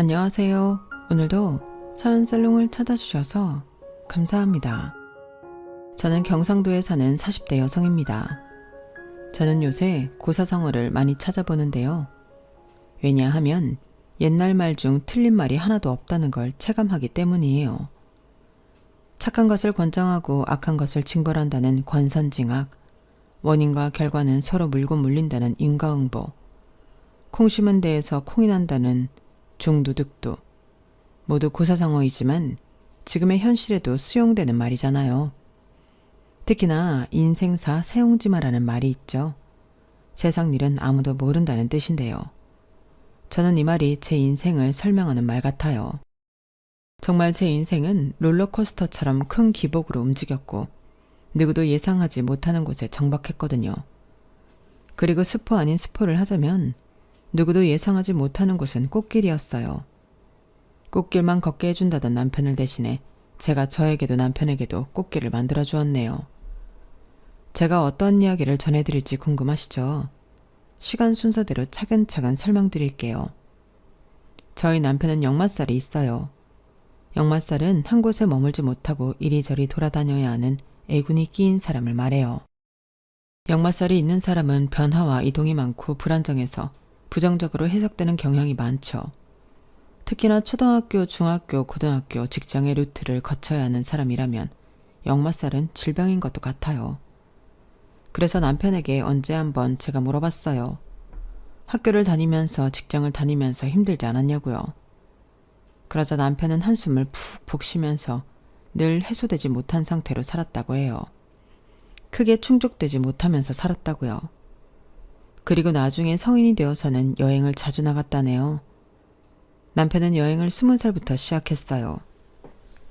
안녕하세요. 오늘도 서연살롱을 찾아주셔서 감사합니다. 저는 경상도에 사는 40대 여성입니다. 저는 요새 고사성어를 많이 찾아보는데요. 왜냐하면 옛날 말 중 틀린 말이 하나도 없다는 걸 체감하기 때문이에요. 착한 것을 권장하고 악한 것을 징벌한다는 권선징악, 원인과 결과는 서로 물고 물린다는 인과응보, 콩 심은 데에서 콩이 난다는 중두득도, 모두 고사성어이지만 지금의 현실에도 수용되는 말이잖아요. 특히나 인생사 세옹지마라는 말이 있죠. 세상 일은 아무도 모른다는 뜻인데요. 저는 이 말이 제 인생을 설명하는 말 같아요. 정말 제 인생은 롤러코스터처럼 큰 기복으로 움직였고 누구도 예상하지 못하는 곳에 정박했거든요. 그리고 스포 아닌 스포를 하자면 누구도 예상하지 못하는 곳은 꽃길이었어요. 꽃길만 걷게 해준다던 남편을 대신해 제가 저에게도 남편에게도 꽃길을 만들어 주었네요. 제가 어떤 이야기를 전해드릴지 궁금하시죠? 시간 순서대로 차근차근 설명드릴게요. 저희 남편은 역마살이 있어요. 역마살은 한 곳에 머물지 못하고 이리저리 돌아다녀야 하는 애군이 끼인 사람을 말해요. 역마살이 있는 사람은 변화와 이동이 많고 불안정해서 부정적으로 해석되는 경향이 많죠. 특히나 초등학교, 중학교, 고등학교, 직장의 루트를 거쳐야 하는 사람이라면 역마살은 질병인 것도 같아요. 그래서 남편에게 언제 한번 제가 물어봤어요. 학교를 다니면서 직장을 다니면서 힘들지 않았냐고요. 그러자 남편은 한숨을 푹푹 쉬면서 늘 해소되지 못한 상태로 살았다고 해요. 크게 충족되지 못하면서 살았다고요. 그리고 나중에 성인이 되어서는 여행을 자주 나갔다네요. 남편은 여행을 20살부터 시작했어요.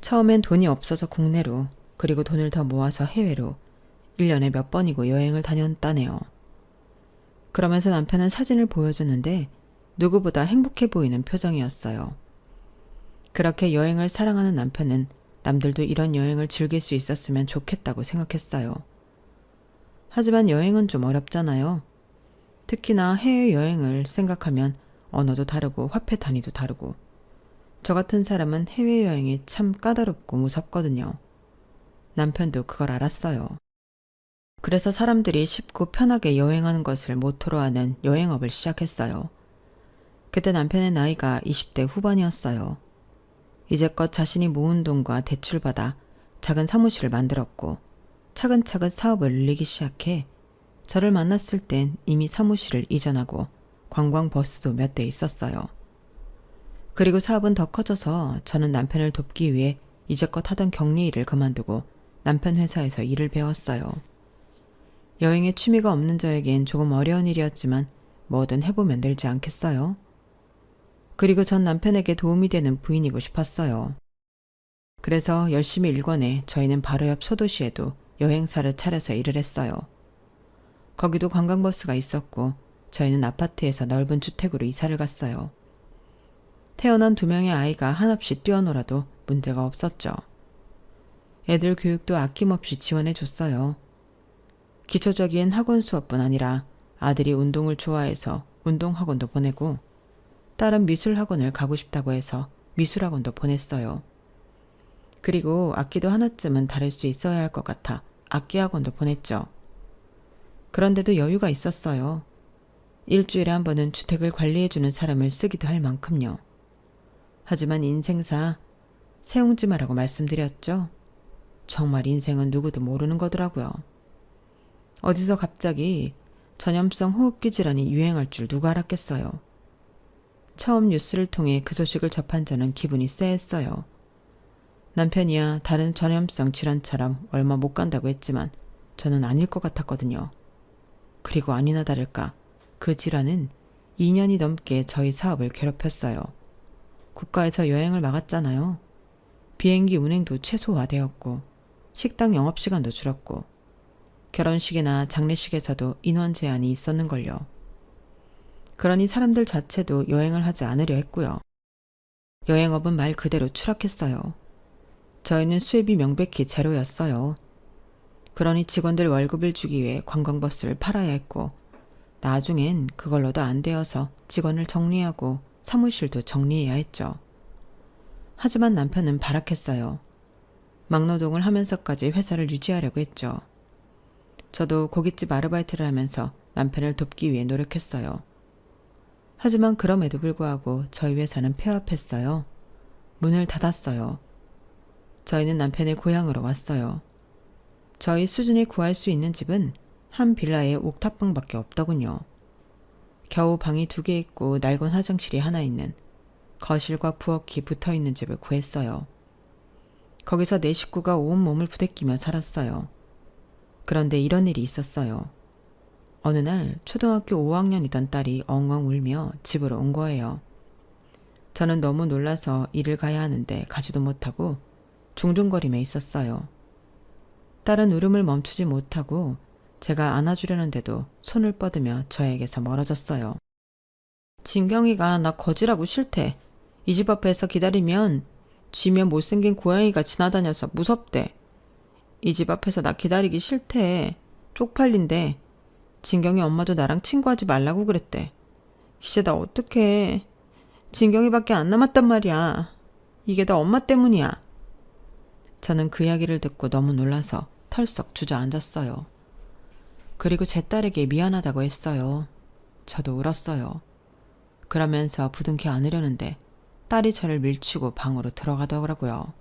처음엔 돈이 없어서 국내로, 그리고 돈을 더 모아서 해외로 1년에 몇 번이고 여행을 다녔다네요. 그러면서 남편은 사진을 보여주는데 누구보다 행복해 보이는 표정이었어요. 그렇게 여행을 사랑하는 남편은 남들도 이런 여행을 즐길 수 있었으면 좋겠다고 생각했어요. 하지만 여행은 좀 어렵잖아요. 특히나 해외여행을 생각하면 언어도 다르고 화폐 단위도 다르고 저 같은 사람은 해외여행이 참 까다롭고 무섭거든요. 남편도 그걸 알았어요. 그래서 사람들이 쉽고 편하게 여행하는 것을 모토로 하는 여행업을 시작했어요. 그때 남편의 나이가 20대 후반이었어요. 이제껏 자신이 모은 돈과 대출받아 작은 사무실을 만들었고 차근차근 사업을 늘리기 시작해 저를 만났을 땐 이미 사무실을 이전하고 관광버스도 몇 대 있었어요. 그리고 사업은 더 커져서 저는 남편을 돕기 위해 이제껏 하던 격리 일을 그만두고 남편 회사에서 일을 배웠어요. 여행에 취미가 없는 저에겐 조금 어려운 일이었지만 뭐든 해보면 늘지 않겠어요? 그리고 전 남편에게 도움이 되는 부인이고 싶었어요. 그래서 열심히 일궈내 저희는 바로 옆 소도시에도 여행사를 차려서 일을 했어요. 거기도 관광버스가 있었고 저희는 아파트에서 넓은 주택으로 이사를 갔어요. 태어난 2명의 아이가 한없이 뛰어놀아도 문제가 없었죠. 애들 교육도 아낌없이 지원해 줬어요. 기초적인 학원 수업뿐 아니라 아들이 운동을 좋아해서 운동학원도 보내고 딸은 미술학원을 가고 싶다고 해서 미술학원도 보냈어요. 그리고 악기도 하나쯤은 다룰 수 있어야 할 것 같아 악기학원도 보냈죠. 그런데도 여유가 있었어요. 일주일에 한 번은 주택을 관리해주는 사람을 쓰기도 할 만큼요. 하지만 인생사 세옹지마라고 말씀드렸죠. 정말 인생은 누구도 모르는 거더라고요. 어디서 갑자기 전염성 호흡기 질환이 유행할 줄 누가 알았겠어요. 처음 뉴스를 통해 그 소식을 접한 저는 기분이 쎄했어요. 남편이야 다른 전염성 질환처럼 얼마 못 간다고 했지만 저는 아닐 것 같았거든요. 그리고 아니나 다를까 그 질환은 2년이 넘게 저희 사업을 괴롭혔어요. 국가에서 여행을 막았잖아요. 비행기 운행도 최소화되었고 식당 영업시간도 줄었고 결혼식이나 장례식에서도 인원 제한이 있었는걸요. 그러니 사람들 자체도 여행을 하지 않으려 했고요. 여행업은 말 그대로 추락했어요. 저희는 수입이 명백히 제로였어요. 그러니 직원들 월급을 주기 위해 관광버스를 팔아야 했고 나중엔 그걸로도 안 되어서 직원을 정리하고 사무실도 정리해야 했죠. 하지만 남편은 발악했어요. 막노동을 하면서까지 회사를 유지하려고 했죠. 저도 고깃집 아르바이트를 하면서 남편을 돕기 위해 노력했어요. 하지만 그럼에도 불구하고 저희 회사는 폐업했어요. 문을 닫았어요. 저희는 남편의 고향으로 왔어요. 저희 수준이 구할 수 있는 집은 한 빌라에 옥탑방밖에 없더군요. 겨우 방이 2개 있고 낡은 화장실이 하나 있는, 거실과 부엌이 붙어있는 집을 구했어요. 거기서 내 식구가 온몸을 부대끼며 살았어요. 그런데 이런 일이 있었어요. 어느 날 초등학교 5학년이던 딸이 엉엉 울며 집으로 온 거예요. 저는 너무 놀라서 일을 가야 하는데 가지도 못하고 둥둥거리며 있었어요. 딸은 울음을 멈추지 못하고 제가 안아주려는데도 손을 뻗으며 저에게서 멀어졌어요. 진경이가 나 거지라고 싫대. 이 집 앞에서 기다리면 쥐며 못생긴 고양이가 지나다녀서 무섭대. 이 집 앞에서 나 기다리기 싫대. 쪽팔린대. 진경이 엄마도 나랑 친구하지 말라고 그랬대. 이제 나 어떡해. 진경이밖에 안 남았단 말이야. 이게 다 엄마 때문이야. 저는 그 이야기를 듣고 너무 놀라서 털썩 주저앉았어요. 그리고 제 딸에게 미안하다고 했어요. 저도 울었어요. 그러면서 부둥켜 안으려는데 딸이 저를 밀치고 방으로 들어가더라고요.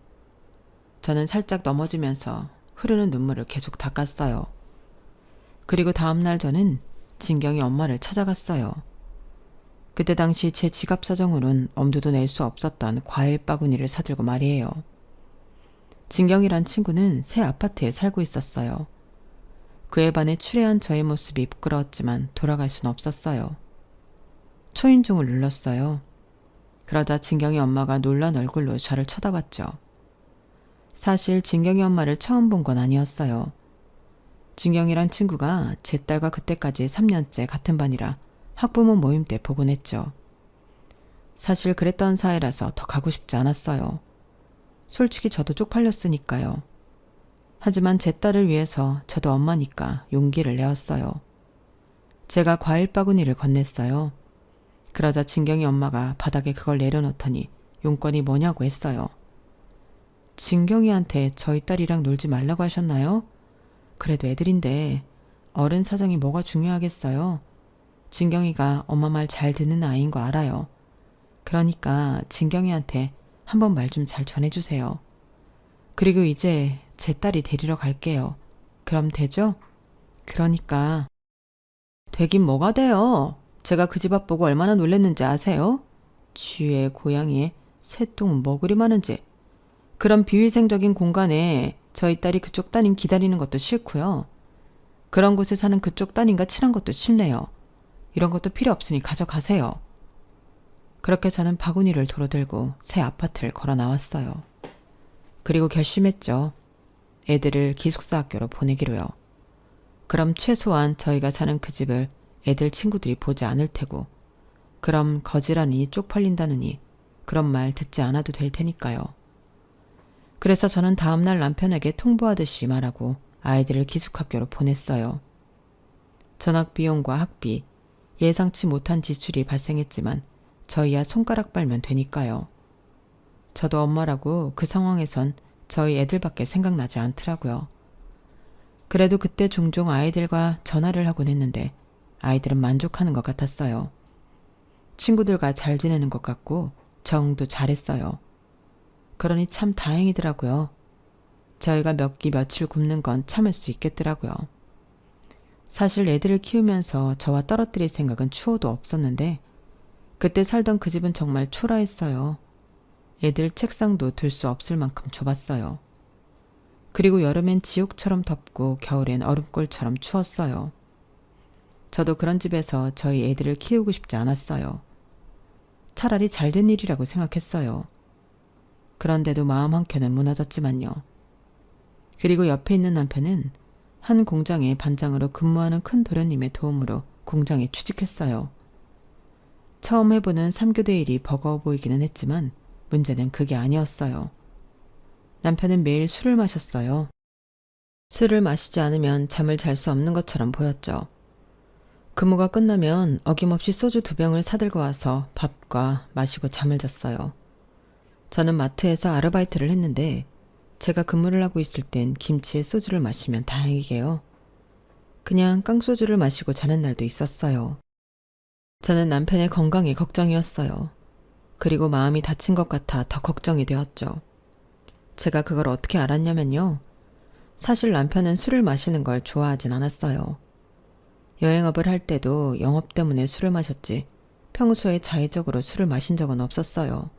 저는 살짝 넘어지면서 흐르는 눈물을 계속 닦았어요. 그리고 다음날 저는 진경이 엄마를 찾아갔어요. 그때 당시 제 지갑 사정으론 엄두도 낼 수 없었던 과일 바구니를 사들고 말이에요. 진경이란 친구는 새 아파트에 살고 있었어요. 그에 반해 추레한 저의 모습이 부끄러웠지만 돌아갈 순 없었어요. 초인종을 눌렀어요. 그러자 진경이 엄마가 놀란 얼굴로 저를 쳐다봤죠. 사실 진경이 엄마를 처음 본 건 아니었어요. 진경이란 친구가 제 딸과 그때까지 3년째 같은 반이라 학부모 모임 때 보곤 했죠. 사실 그랬던 사이라서 더 가고 싶지 않았어요. 솔직히 저도 쪽팔렸으니까요. 하지만 제 딸을 위해서 저도 엄마니까 용기를 내었어요. 제가 과일 바구니를 건넸어요. 그러자 진경이 엄마가 바닥에 그걸 내려놓더니 용건이 뭐냐고 했어요. 진경이한테 저희 딸이랑 놀지 말라고 하셨나요? 그래도 애들인데 어른 사정이 뭐가 중요하겠어요. 진경이가 엄마 말 잘 듣는 아이인 거 알아요. 그러니까 진경이한테 한번 말 좀 잘 전해주세요. 그리고 이제 제 딸이 데리러 갈게요. 그럼 되죠? 그러니까. 되긴 뭐가 돼요. 제가 그 집 앞 보고 얼마나 놀랬는지 아세요? 쥐에 고양이에 새똥은 뭐 그리 많은지. 그런 비위생적인 공간에 저희 딸이 그쪽 따님 기다리는 것도 싫고요. 그런 곳에 사는 그쪽 따님과 친한 것도 싫네요. 이런 것도 필요 없으니 가져가세요. 그렇게 저는 바구니를 도로 들고 새 아파트를 걸어 나왔어요. 그리고 결심했죠. 애들을 기숙사 학교로 보내기로요. 그럼 최소한 저희가 사는 그 집을 애들 친구들이 보지 않을 테고, 그럼 거지라니 쪽팔린다느니 그런 말 듣지 않아도 될 테니까요. 그래서 저는 다음날 남편에게 통보하듯이 말하고 아이들을 기숙학교로 보냈어요. 전학비용과 학비, 예상치 못한 지출이 발생했지만 저희야 손가락 빨면 되니까요. 저도 엄마라고 그 상황에선 저희 애들밖에 생각나지 않더라고요. 그래도 그때 종종 아이들과 전화를 하곤 했는데 아이들은 만족하는 것 같았어요. 친구들과 잘 지내는 것 같고 적응도 잘했어요. 그러니 참 다행이더라고요. 저희가 몇 끼 며칠 굶는 건 참을 수 있겠더라고요. 사실 애들을 키우면서 저와 떨어뜨릴 생각은 추호도 없었는데 그때 살던 그 집은 정말 초라했어요. 애들 책상도 들 수 없을 만큼 좁았어요. 그리고 여름엔 지옥처럼 덥고 겨울엔 얼음골처럼 추웠어요. 저도 그런 집에서 저희 애들을 키우고 싶지 않았어요. 차라리 잘된 일이라고 생각했어요. 그런데도 마음 한켠은 무너졌지만요. 그리고 옆에 있는 남편은 한 공장의 반장으로 근무하는 큰 도련님의 도움으로 공장에 취직했어요. 처음 해보는 3교대 일이 버거워 보이기는 했지만 문제는 그게 아니었어요. 남편은 매일 술을 마셨어요. 술을 마시지 않으면 잠을 잘 수 없는 것처럼 보였죠. 근무가 끝나면 어김없이 소주 2병을 사들고 와서 밥과 마시고 잠을 잤어요. 저는 마트에서 아르바이트를 했는데 제가 근무를 하고 있을 땐 김치에 소주를 마시면 다행이게요. 그냥 깡소주를 마시고 자는 날도 있었어요. 저는 남편의 건강이 걱정이었어요. 그리고 마음이 다친 것 같아 더 걱정이 되었죠. 제가 그걸 어떻게 알았냐면요. 사실 남편은 술을 마시는 걸 좋아하진 않았어요. 여행업을 할 때도 영업 때문에 술을 마셨지 평소에 자의적으로 술을 마신 적은 없었어요.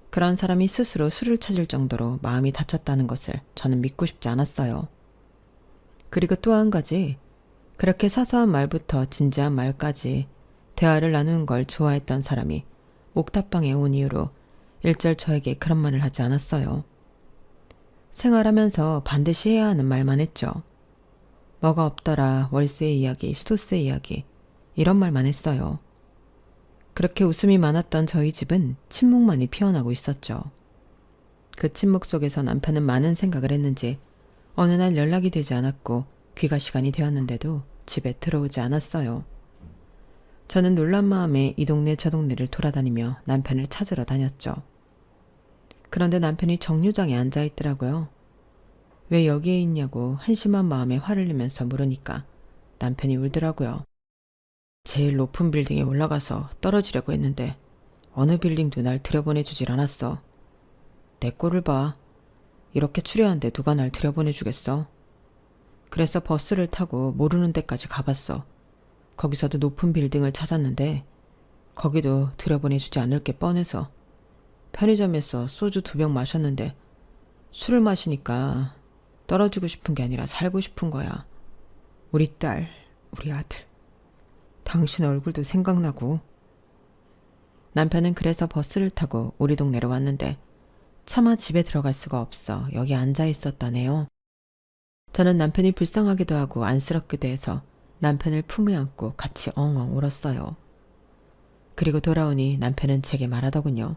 그런 사람이 스스로 술을 찾을 정도로 마음이 다쳤다는 것을 저는 믿고 싶지 않았어요. 그리고 또 한 가지, 그렇게 사소한 말부터 진지한 말까지 대화를 나누는 걸 좋아했던 사람이 옥탑방에 온 이후로 일절 저에게 그런 말을 하지 않았어요. 생활하면서 반드시 해야 하는 말만 했죠. 뭐가 없더라, 월세 이야기, 수도세 이야기, 이런 말만 했어요. 그렇게 웃음이 많았던 저희 집은 침묵만이 피어나고 있었죠. 그 침묵 속에서 남편은 많은 생각을 했는지 어느 날 연락이 되지 않았고 귀가 시간이 되었는데도 집에 들어오지 않았어요. 저는 놀란 마음에 이 동네 저 동네를 돌아다니며 남편을 찾으러 다녔죠. 그런데 남편이 정류장에 앉아 있더라고요. 왜 여기에 있냐고 한심한 마음에 화를 내면서 물으니까 남편이 울더라고요. 제일 높은 빌딩에 올라가서 떨어지려고 했는데 어느 빌딩도 날 들여보내주질 않았어. 내 꼴을 봐. 이렇게 추려한데 누가 날 들여보내주겠어. 그래서 버스를 타고 모르는 데까지 가봤어. 거기서도 높은 빌딩을 찾았는데 거기도 들여보내주지 않을 게 뻔해서 편의점에서 소주 2병 마셨는데 술을 마시니까 떨어지고 싶은 게 아니라 살고 싶은 거야. 우리 딸, 우리 아들. 당신 얼굴도 생각나고. 남편은 그래서 버스를 타고 우리 동네로 왔는데 차마 집에 들어갈 수가 없어 여기 앉아 있었다네요. 저는 남편이 불쌍하기도 하고 안쓰럽기도 해서 남편을 품에 안고 같이 엉엉 울었어요. 그리고 돌아오니 남편은 제게 말하더군요.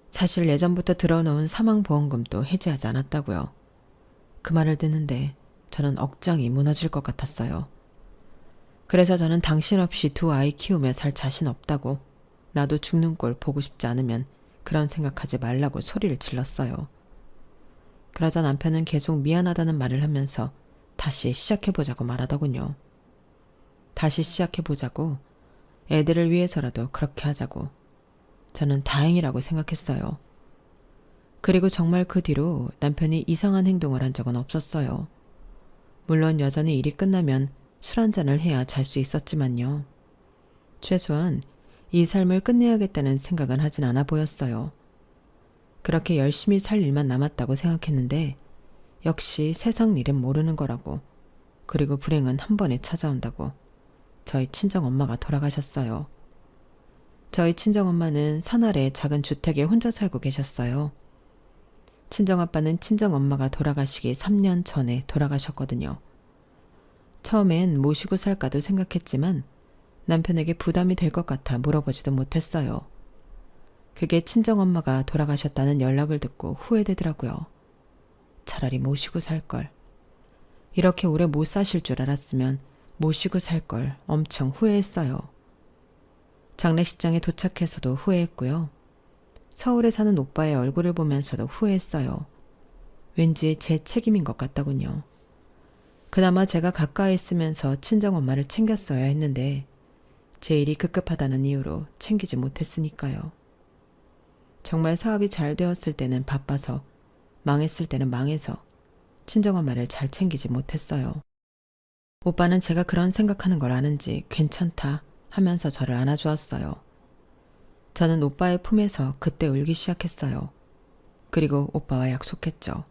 사실 예전부터 들어놓은 사망보험금도 해지하지 않았다고요. 그 말을 듣는데 저는 억장이 무너질 것 같았어요. 그래서 저는 당신 없이 2 아이 키우며 살 자신 없다고, 나도 죽는 꼴 보고 싶지 않으면 그런 생각하지 말라고 소리를 질렀어요. 그러자 남편은 계속 미안하다는 말을 하면서 다시 시작해보자고 말하더군요. 다시 시작해보자고, 애들을 위해서라도 그렇게 하자고. 저는 다행이라고 생각했어요. 그리고 정말 그 뒤로 남편이 이상한 행동을 한 적은 없었어요. 물론 여전히 일이 끝나면 술 한잔을 해야 잘 수 있었지만요. 최소한 이 삶을 끝내야겠다는 생각은 하진 않아 보였어요. 그렇게 열심히 살 일만 남았다고 생각했는데 역시 세상 일은 모르는 거라고, 그리고 불행은 한 번에 찾아온다고 저희 친정엄마가 돌아가셨어요. 저희 친정엄마는 산 아래 작은 주택에 혼자 살고 계셨어요. 친정아빠는 친정엄마가 돌아가시기 3년 전에 돌아가셨거든요. 처음엔 모시고 살까도 생각했지만 남편에게 부담이 될 것 같아 물어보지도 못했어요. 그게 친정엄마가 돌아가셨다는 연락을 듣고 후회되더라고요. 차라리 모시고 살걸. 이렇게 오래 못 사실 줄 알았으면 모시고 살걸 엄청 후회했어요. 장례식장에 도착해서도 후회했고요. 서울에 사는 오빠의 얼굴을 보면서도 후회했어요. 왠지 제 책임인 것 같더군요. 그나마 제가 가까이 있으면서 친정엄마를 챙겼어야 했는데 제 일이 급급하다는 이유로 챙기지 못했으니까요. 정말 사업이 잘 되었을 때는 바빠서, 망했을 때는 망해서 친정엄마를 잘 챙기지 못했어요. 오빠는 제가 그런 생각하는 걸 아는지 괜찮다 하면서 저를 안아주었어요. 저는 오빠의 품에서 그때 울기 시작했어요. 그리고 오빠와 약속했죠.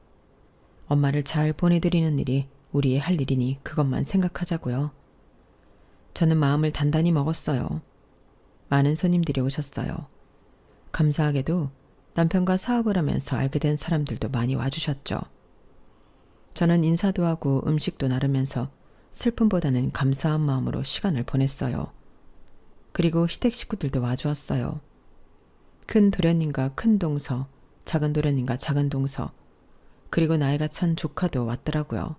엄마를 잘 보내드리는 일이 우리의 할 일이니 그것만 생각하자고요. 저는 마음을 단단히 먹었어요. 많은 손님들이 오셨어요. 감사하게도 남편과 사업을 하면서 알게 된 사람들도 많이 와주셨죠. 저는 인사도 하고 음식도 나르면서 슬픔보다는 감사한 마음으로 시간을 보냈어요. 그리고 시댁 식구들도 와주었어요. 큰 도련님과 큰 동서, 작은 도련님과 작은 동서, 그리고 나이가 찬 조카도 왔더라고요.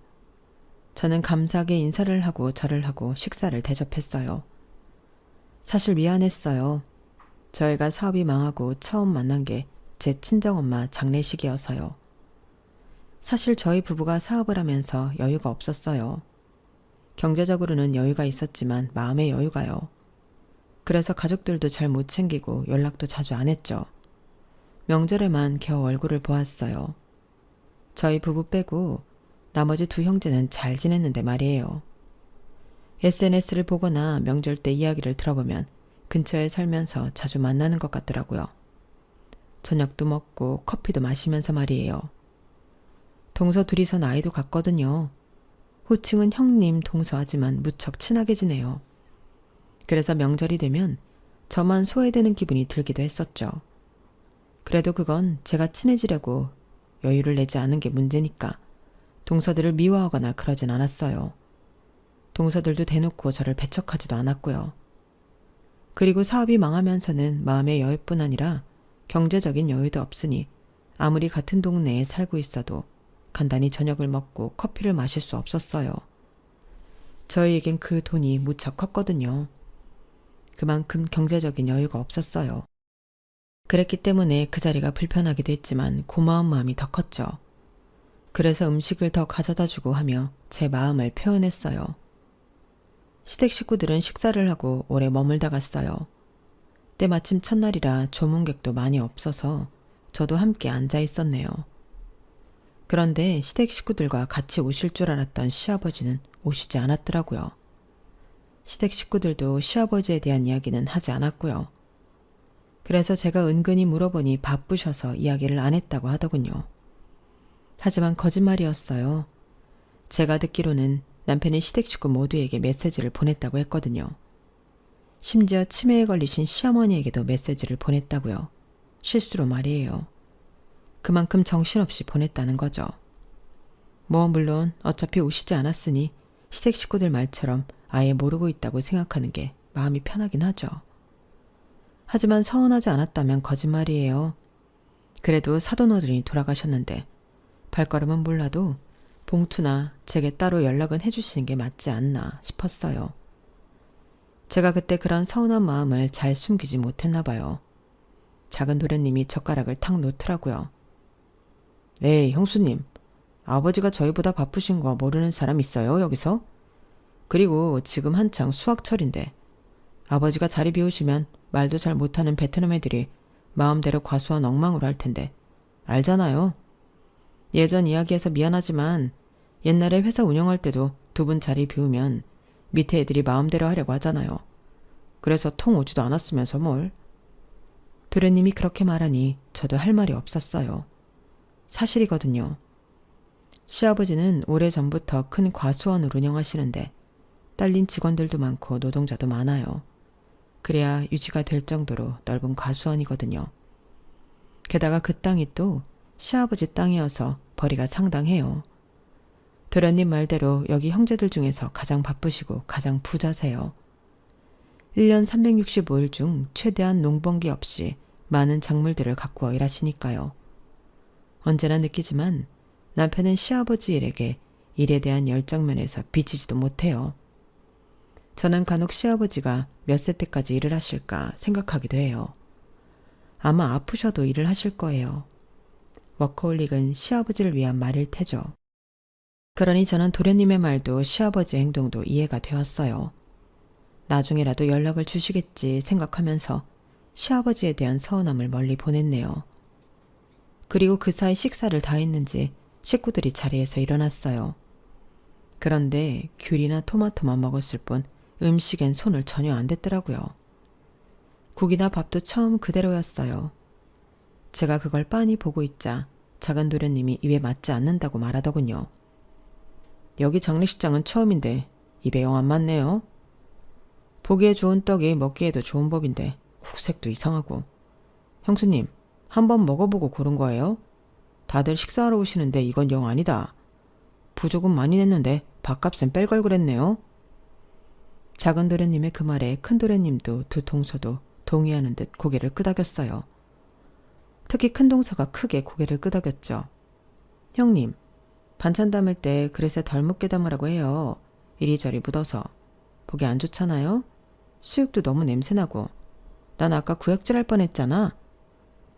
저는 감사하게 인사를 하고 절을 하고 식사를 대접했어요. 사실 미안했어요. 저희가 사업이 망하고 처음 만난 게 제 친정엄마 장례식이어서요. 사실 저희 부부가 사업을 하면서 여유가 없었어요. 경제적으로는 여유가 있었지만 마음의 여유가요. 그래서 가족들도 잘 못 챙기고 연락도 자주 안 했죠. 명절에만 겨우 얼굴을 보았어요. 저희 부부 빼고 나머지 두 형제는 잘 지냈는데 말이에요. SNS를 보거나 명절 때 이야기를 들어보면 근처에 살면서 자주 만나는 것 같더라고요. 저녁도 먹고 커피도 마시면서 말이에요. 동서 둘이서 나이도 같거든요. 호칭은 형님, 동서하지만 무척 친하게 지내요. 그래서 명절이 되면 저만 소외되는 기분이 들기도 했었죠. 그래도 그건 제가 친해지려고 여유를 내지 않은 게 문제니까 동서들을 미워하거나 그러진 않았어요. 동서들도 대놓고 저를 배척하지도 않았고요. 그리고 사업이 망하면서는 마음의 여유뿐 아니라 경제적인 여유도 없으니 아무리 같은 동네에 살고 있어도 간단히 저녁을 먹고 커피를 마실 수 없었어요. 저희에겐 그 돈이 무척 컸거든요. 그만큼 경제적인 여유가 없었어요. 그랬기 때문에 그 자리가 불편하기도 했지만 고마운 마음이 더 컸죠. 그래서 음식을 더 가져다 주고 하며 제 마음을 표현했어요. 시댁 식구들은 식사를 하고 오래 머물다 갔어요. 때마침 첫날이라 조문객도 많이 없어서 저도 함께 앉아 있었네요. 그런데 시댁 식구들과 같이 오실 줄 알았던 시아버지는 오시지 않았더라고요. 시댁 식구들도 시아버지에 대한 이야기는 하지 않았고요. 그래서 제가 은근히 물어보니 바쁘셔서 이야기를 안 했다고 하더군요. 하지만 거짓말이었어요. 제가 듣기로는 남편이 시댁 식구 모두에게 메시지를 보냈다고 했거든요. 심지어 치매에 걸리신 시어머니에게도 메시지를 보냈다고요. 실수로 말이에요. 그만큼 정신없이 보냈다는 거죠. 물론 어차피 오시지 않았으니 시댁 식구들 말처럼 아예 모르고 있다고 생각하는 게 마음이 편하긴 하죠. 하지만 서운하지 않았다면 거짓말이에요. 그래도 사돈어른이 돌아가셨는데 발걸음은 몰라도 봉투나 제게 따로 연락은 해주시는 게 맞지 않나 싶었어요. 제가 그때 그런 서운한 마음을 잘 숨기지 못했나 봐요. 작은 도련님이 젓가락을 탁 놓더라고요. 에이, 형수님. 아버지가 저희보다 바쁘신 거 모르는 사람 있어요, 여기서? 그리고 지금 한창 수학철인데 아버지가 자리 비우시면 말도 잘 못하는 베트남 애들이 마음대로 과수원 엉망으로 할 텐데 알잖아요. 예전 이야기해서 미안하지만 옛날에 회사 운영할 때도 두 분 자리 비우면 밑에 애들이 마음대로 하려고 하잖아요. 그래서 통 오지도 않았으면서 뭘. 도련님이 그렇게 말하니 저도 할 말이 없었어요. 사실이거든요. 시아버지는 오래전부터 큰 과수원을 운영하시는데 딸린 직원들도 많고 노동자도 많아요. 그래야 유지가 될 정도로 넓은 과수원이거든요. 게다가 그 땅이 또 시아버지 땅이어서 벌이가 상당해요. 도련님 말대로 여기 형제들 중에서 가장 바쁘시고 가장 부자세요. 1년 365일 중 최대한 농번기 없이 많은 작물들을 가꾸어 일하시니까요. 언제나 느끼지만 남편은 시아버지 일에게 일에 대한 열정면에서 비치지도 못해요. 저는 간혹 시아버지가 몇 세 때까지 일을 하실까 생각하기도 해요. 아마 아프셔도 일을 하실 거예요. 워커홀릭은 시아버지를 위한 말일 테죠. 그러니 저는 도련님의 말도 시아버지의 행동도 이해가 되었어요. 나중에라도 연락을 주시겠지 생각하면서 시아버지에 대한 서운함을 멀리 보냈네요. 그리고 그 사이 식사를 다 했는지 식구들이 자리에서 일어났어요. 그런데 귤이나 토마토만 먹었을 뿐 음식엔 손을 전혀 안 댔더라고요. 국이나 밥도 처음 그대로였어요. 제가 그걸 빤히 보고 있자 작은 도련님이 입에 맞지 않는다고 말하더군요. 여기 장례식장은 처음인데 입에 영 안 맞네요. 보기에 좋은 떡이 먹기에도 좋은 법인데 국색도 이상하고. 형수님, 한번 먹어보고 고른 거예요? 다들 식사하러 오시는데 이건 영 아니다. 부조금 많이 냈는데 밥값은 뺄 걸 그랬네요. 작은 도련님의 그 말에 큰 도련님도 두 동서도 동의하는 듯 고개를 끄덕였어요. 특히 큰 동서가 크게 고개를 끄덕였죠. 형님, 반찬 담을 때 그릇에 덜 묻게 담으라고 해요. 이리저리 묻어서. 보기 안 좋잖아요? 수육도 너무 냄새나고. 난 아까 구역질 할 뻔했잖아.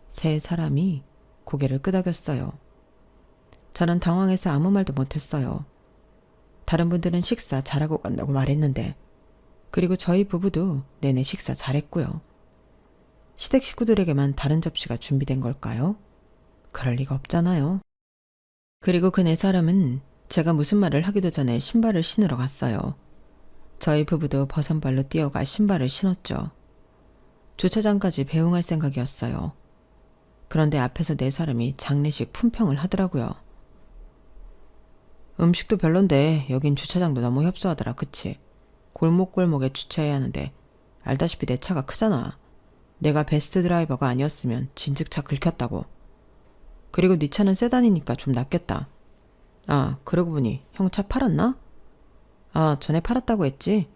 세 사람이 고개를 끄덕였어요. 저는 당황해서 아무 말도 못했어요. 다른 분들은 식사 잘하고 간다고 말했는데, 그리고 저희 부부도 내내 식사 잘했고요. 시댁 식구들에게만 다른 접시가 준비된 걸까요? 그럴 리가 없잖아요. 그리고 그 네 사람은 제가 무슨 말을 하기도 전에 신발을 신으러 갔어요. 저희 부부도 버선발로 뛰어가 신발을 신었죠. 주차장까지 배웅할 생각이었어요. 그런데 앞에서 네 사람이 장례식 품평을 하더라고요. 음식도 별론데 여긴 주차장도 너무 협소하더라, 그치? 골목골목에 주차해야 하는데 알다시피 내 차가 크잖아. 내가 베스트 드라이버가 아니었으면 진즉 차 긁혔다고. 그리고 네 차는 세단이니까 좀 낫겠다. 아, 그러고 보니 형 차 팔았나? 아, 전에 팔았다고 했지?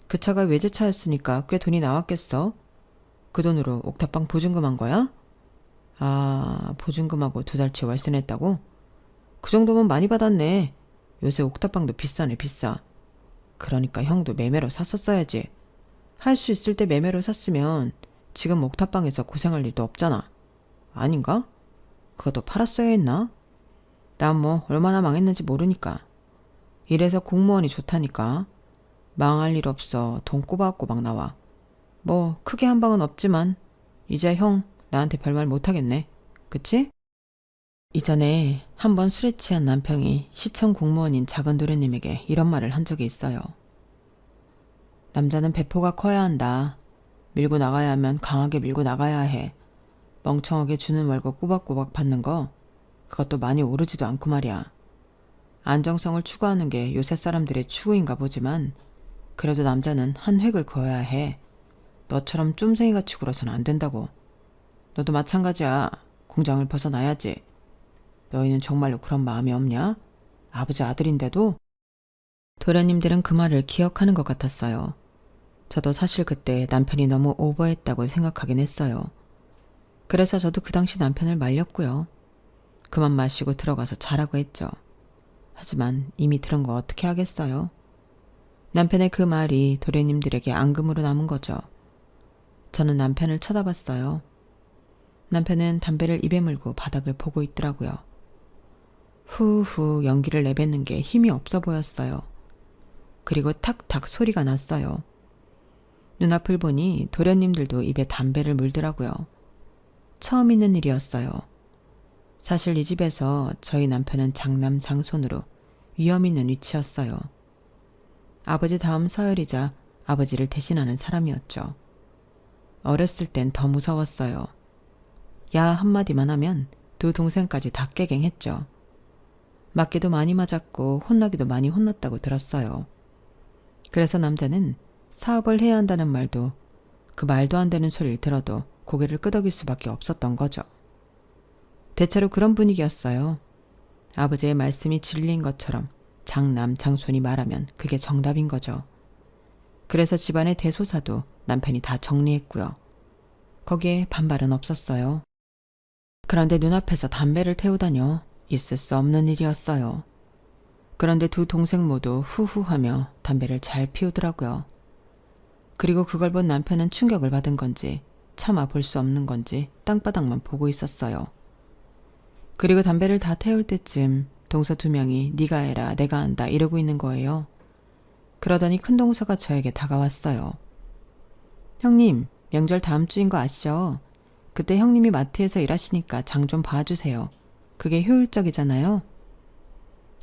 그 차가 외제차였으니까 꽤 돈이 나왔겠어. 그 돈으로 옥탑방 보증금 한 거야? 아, 보증금하고 2달치 월세 냈다고? 그 정도면 많이 받았네. 요새 옥탑방도 비싸네, 비싸. 그러니까 형도 매매로 샀었어야지. 할 수 있을 때 매매로 샀으면 지금 옥탑방에서 고생할 일도 없잖아. 아닌가? 그것도 팔았어야 했나? 난 뭐 얼마나 망했는지 모르니까. 이래서 공무원이 좋다니까. 망할 일 없어. 돈 꼬박꼬박 나와. 뭐 크게 한 방은 없지만 이제 형 나한테 별말 못하겠네. 그치? 이전에 한번 술에 취한 남편이 시청 공무원인 작은 도련님에게 이런 말을 한 적이 있어요. 남자는 배포가 커야 한다. 밀고 나가야 하면 강하게 밀고 나가야 해. 멍청하게 주는 월급 꼬박꼬박 받는 거 그것도 많이 오르지도 않고 말이야. 안정성을 추구하는 게 요새 사람들의 추구인가 보지만 그래도 남자는 한 획을 그어야 해. 너처럼 쫌생이같이 굴어서는 안 된다고. 너도 마찬가지야. 공장을 벗어나야지. 너희는 정말로 그런 마음이 없냐? 아버지 아들인데도? 도련님들은 그 말을 기억하는 것 같았어요. 저도 사실 그때 남편이 너무 오버했다고 생각하긴 했어요. 그래서 저도 그 당시 남편을 말렸고요. 그만 마시고 들어가서 자라고 했죠. 하지만 이미 들은 거 어떻게 하겠어요? 남편의 그 말이 도련님들에게 앙금으로 남은 거죠. 저는 남편을 쳐다봤어요. 남편은 담배를 입에 물고 바닥을 보고 있더라고요. 후후 연기를 내뱉는 게 힘이 없어 보였어요. 그리고 탁탁 소리가 났어요. 눈앞을 보니 도련님들도 입에 담배를 물더라고요. 처음 있는 일이었어요. 사실 이 집에서 저희 남편은 장남 장손으로 위험 있는 위치였어요. 아버지 다음 서열이자 아버지를 대신하는 사람이었죠. 어렸을 땐 더 무서웠어요. 야 한마디만 하면 두 동생까지 다 깨갱했죠. 맞기도 많이 맞았고 혼나기도 많이 혼났다고 들었어요. 그래서 남자는 사업을 해야 한다는 말도 그 말도 안 되는 소리를 들어도 고개를 끄덕일 수밖에 없었던 거죠. 대체로 그런 분위기였어요. 아버지의 말씀이 진리인 것처럼 장남 장손이 말하면 그게 정답인 거죠. 그래서 집안의 대소사도 남편이 다 정리했고요. 거기에 반발은 없었어요. 그런데 눈앞에서 담배를 태우다뇨. 있을 수 없는 일이었어요. 그런데 두 동생 모두 후후하며 담배를 잘 피우더라고요. 그리고 그걸 본 남편은 충격을 받은 건지 차마 볼 수 없는 건지 땅바닥만 보고 있었어요. 그리고 담배를 다 태울 때쯤 동서 두 명이 네가 해라 내가 한다 이러고 있는 거예요. 그러더니 큰 동서가 저에게 다가왔어요. 형님, 명절 다음 주인 거 아시죠? 그때 형님이 마트에서 일하시니까 장 좀 봐주세요. 그게 효율적이잖아요.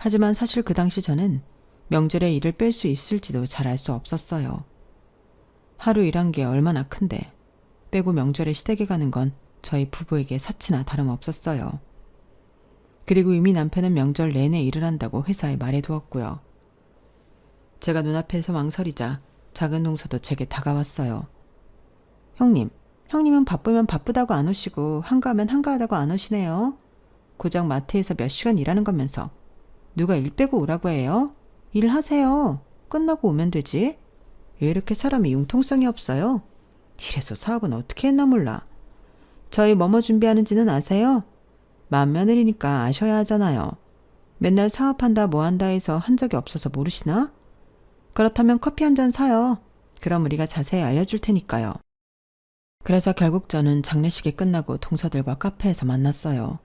하지만 사실 그 당시 저는 명절에 일을 뺄 수 있을지도 잘 알 수 없었어요. 하루 일한 게 얼마나 큰데 빼고 명절에 시댁에 가는 건 저희 부부에게 사치나 다름없었어요. 그리고 이미 남편은 명절 내내 일을 한다고 회사에 말해두었고요. 제가 눈앞에서 망설이자 작은 동서도 제게 다가왔어요. 형님은 바쁘면 바쁘다고 안 오시고 한가하면 한가하다고 안 오시네요. 고작 마트에서 몇 시간 일하는 거면서 누가 일 빼고 오라고 해요? 일하세요. 끝나고 오면 되지. 왜 이렇게 사람이 융통성이 없어요? 이래서 사업은 어떻게 했나 몰라. 저희 뭐뭐 준비하는지는 아세요? 맏며느리니까 아셔야 하잖아요. 맨날 사업한다 뭐한다 해서 한 적이 없어서 모르시나? 그렇다면 커피 한 잔 사요. 그럼 우리가 자세히 알려줄 테니까요. 그래서 결국 저는 장례식이 끝나고 동서들과 카페에서 만났어요.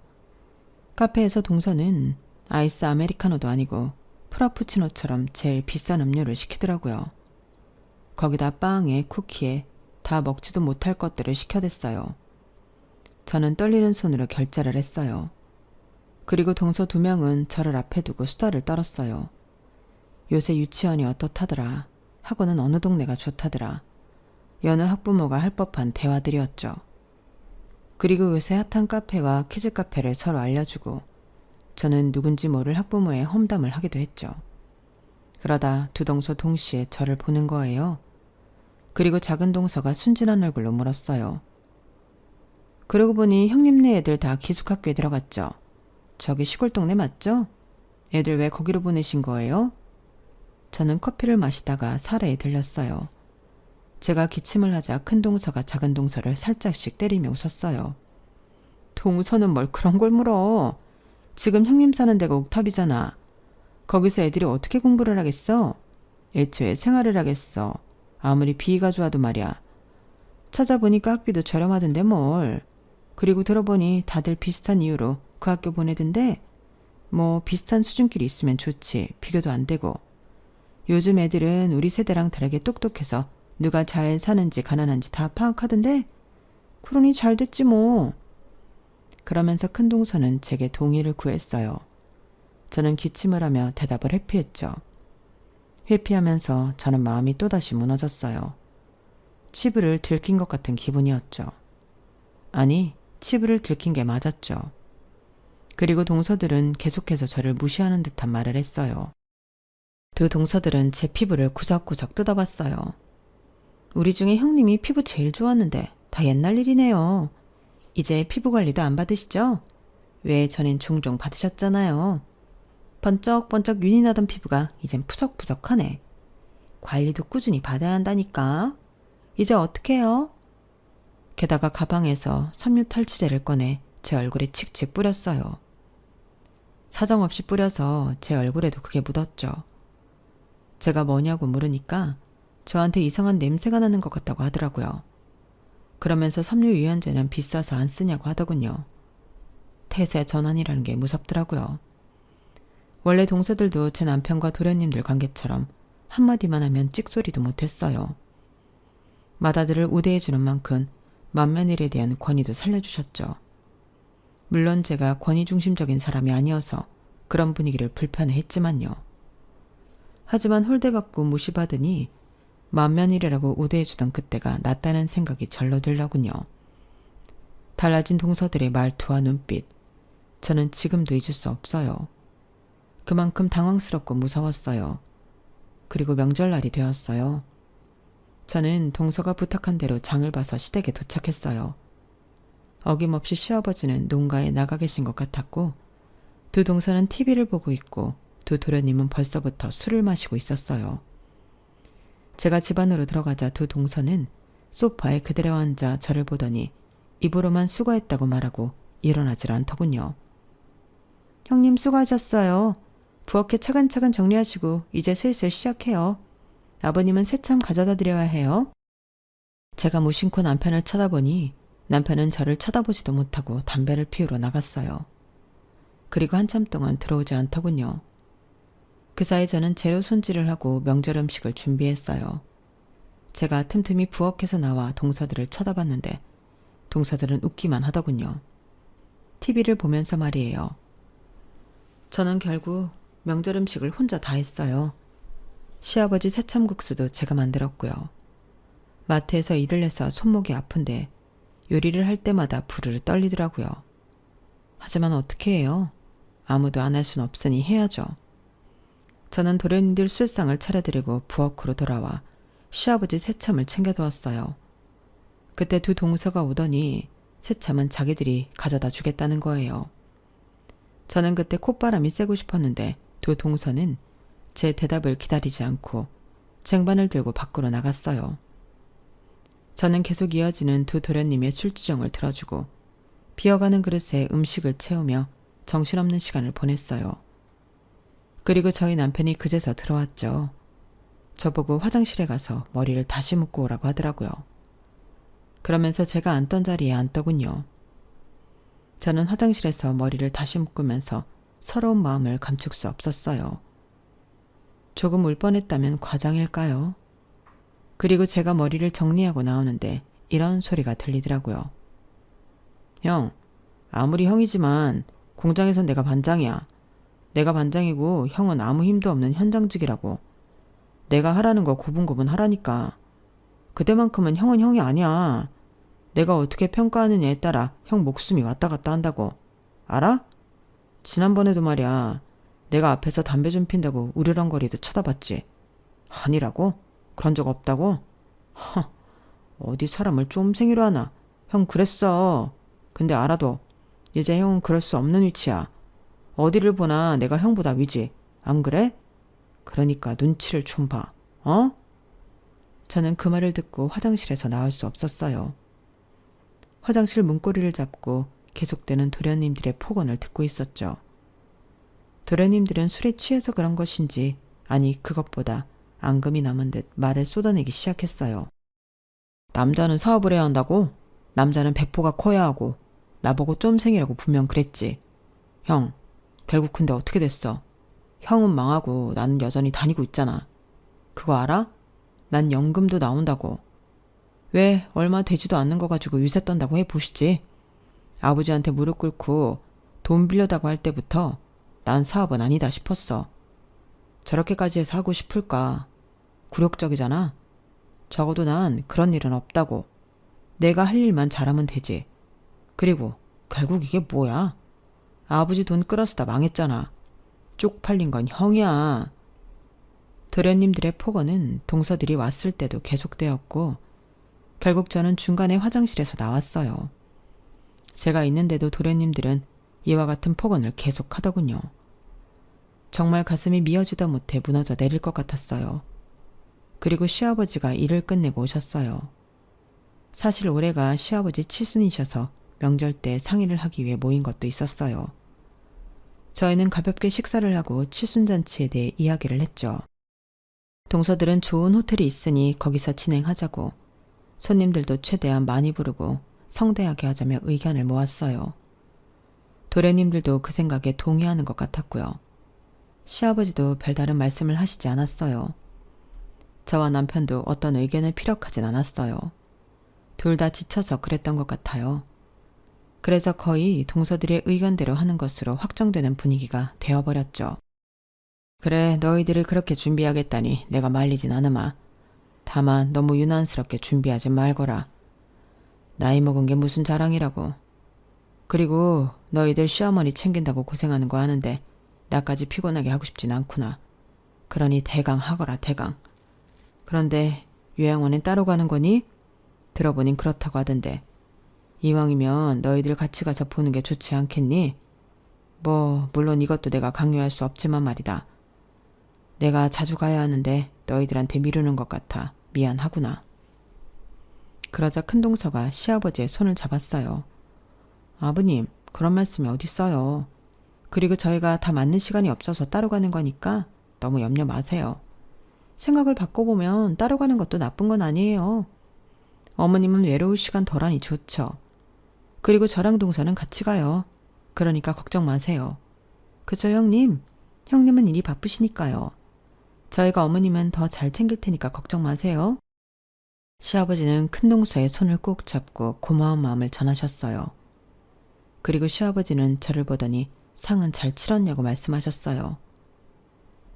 카페에서 동서는 아이스 아메리카노도 아니고 프라푸치노처럼 제일 비싼 음료를 시키더라고요. 거기다 빵에 쿠키에 다 먹지도 못할 것들을 시켜댔어요. 저는 떨리는 손으로 결제를 했어요. 그리고 동서 2명은 저를 앞에 두고 수다를 떨었어요. 요새 유치원이 어떻다더라. 학원은 어느 동네가 좋다더라. 여느 학부모가 할 법한 대화들이었죠. 그리고 요새 핫한 카페와 키즈 카페를 서로 알려주고 저는 누군지 모를 학부모의 험담을 하기도 했죠. 그러다 두 동서 동시에 저를 보는 거예요. 그리고 작은 동서가 순진한 얼굴로 물었어요. 그러고 보니 형님네 애들 다 기숙학교에 들어갔죠? 저기 시골 동네 맞죠? 애들 왜 거기로 보내신 거예요? 저는 커피를 마시다가 사례에 들렸어요. 제가 기침을 하자 큰 동서가 작은 동서를 살짝씩 때리며 웃었어요. 동서는 뭘 그런 걸 물어. 지금 형님 사는 데가 옥탑이잖아. 거기서 애들이 어떻게 공부를 하겠어? 애초에 생활을 하겠어. 아무리 비위가 좋아도 말이야. 찾아보니까 학비도 저렴하던데 뭘. 그리고 들어보니 다들 비슷한 이유로 그 학교 보내던데 뭐 비슷한 수준끼리 있으면 좋지. 비교도 안 되고. 요즘 애들은 우리 세대랑 다르게 똑똑해서 누가 잘 사는지 가난한지 다 파악하던데 그러니 잘 됐지 뭐. 그러면서 큰 동서는 제게 동의를 구했어요. 저는 기침을 하며 대답을 회피했죠. 회피하면서 저는 마음이 또다시 무너졌어요. 치부를 들킨 것 같은 기분이었죠. 아니, 치부를 들킨 게 맞았죠. 그리고 동서들은 계속해서 저를 무시하는 듯한 말을 했어요. 두 동서들은 제 피부를 구석구석 뜯어봤어요. 우리 중에 형님이 피부 제일 좋았는데 다 옛날 일이네요. 이제 피부 관리도 안 받으시죠? 왜 전엔 종종 받으셨잖아요. 번쩍번쩍 윤이 나던 피부가 이젠 푸석푸석하네. 관리도 꾸준히 받아야 한다니까. 이제 어떻게 해요? 게다가 가방에서 섬유 탈취제를 꺼내 제 얼굴에 칙칙 뿌렸어요. 사정없이 뿌려서 제 얼굴에도 그게 묻었죠. 제가 뭐냐고 물으니까 저한테 이상한 냄새가 나는 것 같다고 하더라고요. 그러면서 섬유 유연제는 비싸서 안 쓰냐고 하더군요. 태세 전환이라는 게 무섭더라고요. 원래 동서들도 제 남편과 도련님들 관계처럼 한마디만 하면 찍소리도 못했어요. 맏아들을 우대해주는 만큼 맏며느리에 대한 권위도 살려주셨죠. 물론 제가 권위 중심적인 사람이 아니어서 그런 분위기를 불편해했지만요. 하지만 홀대받고 무시받으니 맏며느리라고 우대해주던 그때가 낫다는 생각이 절로 들더군요. 달라진 동서들의 말투와 눈빛, 저는 지금도 잊을 수 없어요. 그만큼 당황스럽고 무서웠어요. 그리고 명절날이 되었어요. 저는 동서가 부탁한 대로 장을 봐서 시댁에 도착했어요. 어김없이 시아버지는 농가에 나가 계신 것 같았고 두 동서는 TV를 보고 있고 두 도련님은 벌써부터 술을 마시고 있었어요. 제가 집 안으로 들어가자 두 동서는 소파에 그대로 앉아 저를 보더니 입으로만 수고했다고 말하고 일어나질 않더군요. 형님 수고하셨어요. 부엌에 차근차근 정리하시고 이제 슬슬 시작해요. 아버님은 새참 가져다 드려야 해요. 제가 무심코 남편을 쳐다보니 남편은 저를 쳐다보지도 못하고 담배를 피우러 나갔어요. 그리고 한참 동안 들어오지 않더군요. 그 사이 저는 재료 손질을 하고 명절 음식을 준비했어요. 제가 틈틈이 부엌에서 나와 동서들을 쳐다봤는데 동서들은 웃기만 하더군요. TV를 보면서 말이에요. 저는 결국 명절 음식을 혼자 다 했어요. 시아버지 새참국수도 제가 만들었고요. 마트에서 일을 해서 손목이 아픈데 요리를 할 때마다 부르르 떨리더라고요. 하지만 어떻게 해요? 아무도 안 할 순 없으니 해야죠. 저는 도련님들 술상을 차려드리고 부엌으로 돌아와 시아버지 새참을 챙겨두었어요. 그때 두 동서가 오더니 새참은 자기들이 가져다 주겠다는 거예요. 저는 그때 콧바람이 쐬고 싶었는데 두 동서는 제 대답을 기다리지 않고 쟁반을 들고 밖으로 나갔어요. 저는 계속 이어지는 두 도련님의 술주정을 들어주고 비어가는 그릇에 음식을 채우며 정신없는 시간을 보냈어요. 그리고 저희 남편이 그제서 들어왔죠. 저보고 화장실에 가서 머리를 다시 묶고 오라고 하더라고요. 그러면서 제가 앉던 자리에 앉더군요. 저는 화장실에서 머리를 다시 묶으면서 서러운 마음을 감출 수 없었어요. 조금 울 뻔했다면 과장일까요? 그리고 제가 머리를 정리하고 나오는데 이런 소리가 들리더라고요. 형, 아무리 형이지만 공장에선 내가 반장이야. 내가 반장이고 형은 아무 힘도 없는 현장직이라고. 내가 하라는 거 고분고분 하라니까. 그때만큼은 형은 형이 아니야. 내가 어떻게 평가하느냐에 따라 형 목숨이 왔다 갔다 한다고. 알아? 지난번에도 말이야. 내가 앞에서 담배 좀 핀다고 우르렁거리듯 쳐다봤지. 아니라고? 그런 적 없다고? 허, 어디 사람을 쫌생이로 하나. 형 그랬어. 근데 알아도 이제 형은 그럴 수 없는 위치야. 어디를 보나 내가 형보다 위지. 안 그래? 그러니까 눈치를 좀 봐. 어? 저는 그 말을 듣고 화장실에서 나올 수 없었어요. 화장실 문고리를 잡고 계속되는 도련님들의 폭언을 듣고 있었죠. 도련님들은 술에 취해서 그런 것인지 아니 그것보다 앙금이 남은 듯 말을 쏟아내기 시작했어요. 남자는 사업을 해야 한다고? 남자는 배포가 커야 하고 나보고 쫌생이라고 분명 그랬지. 형, 결국 근데 어떻게 됐어? 형은 망하고 나는 여전히 다니고 있잖아. 그거 알아? 난 연금도 나온다고. 왜 얼마 되지도 않는 거 가지고 유세 떤다고 해보시지. 아버지한테 무릎 꿇고 돈 빌려다고 할 때부터 난 사업은 아니다 싶었어. 저렇게까지 해서 하고 싶을까? 굴욕적이잖아. 적어도 난 그런 일은 없다고. 내가 할 일만 잘하면 되지. 그리고 결국 이게 뭐야? 아버지 돈 끌어쓰다 망했잖아. 쪽팔린 건 형이야. 도련님들의 폭언은 동서들이 왔을 때도 계속되었고 결국 저는 중간에 화장실에서 나왔어요. 제가 있는데도 도련님들은 이와 같은 폭언을 계속하더군요. 정말 가슴이 미어지다 못해 무너져 내릴 것 같았어요. 그리고 시아버지가 일을 끝내고 오셨어요. 사실 올해가 시아버지 칠순이셔서 명절 때 상의를 하기 위해 모인 것도 있었어요. 저희는 가볍게 식사를 하고 칠순잔치에 대해 이야기를 했죠. 동서들은 좋은 호텔이 있으니 거기서 진행하자고, 손님들도 최대한 많이 부르고 성대하게 하자며 의견을 모았어요. 도련님들도 그 생각에 동의하는 것 같았고요. 시아버지도 별다른 말씀을 하시지 않았어요. 저와 남편도 어떤 의견을 피력하진 않았어요. 둘 다 지쳐서 그랬던 것 같아요. 그래서 거의 동서들의 의견대로 하는 것으로 확정되는 분위기가 되어버렸죠. 그래, 너희들이 그렇게 준비하겠다니 내가 말리진 않으마. 다만 너무 유난스럽게 준비하지 말거라. 나이 먹은 게 무슨 자랑이라고. 그리고 너희들 시어머니 챙긴다고 고생하는 거 아는데 나까지 피곤하게 하고 싶진 않구나. 그러니 대강 하거라, 대강. 그런데 요양원엔 따로 가는 거니? 들어보닌 그렇다고 하던데. 이왕이면 너희들 같이 가서 보는 게 좋지 않겠니? 물론 이것도 내가 강요할 수 없지만 말이다. 내가 자주 가야 하는데 너희들한테 미루는 것 같아 미안하구나. 그러자 큰동서가 시아버지의 손을 잡았어요. 아버님, 그런 말씀이 어딨어요. 그리고 저희가 다 맞는 시간이 없어서 따로 가는 거니까 너무 염려 마세요. 생각을 바꿔보면 따로 가는 것도 나쁜 건 아니에요. 어머님은 외로울 시간 덜하니 좋죠. 그리고 저랑 동서는 같이 가요. 그러니까 걱정 마세요. 그죠, 형님? 형님은 일이 바쁘시니까요. 저희가 어머님은 더 잘 챙길 테니까 걱정 마세요. 시아버지는 큰동서의 손을 꼭 잡고 고마운 마음을 전하셨어요. 그리고 시아버지는 저를 보더니 상은 잘 치렀냐고 말씀하셨어요.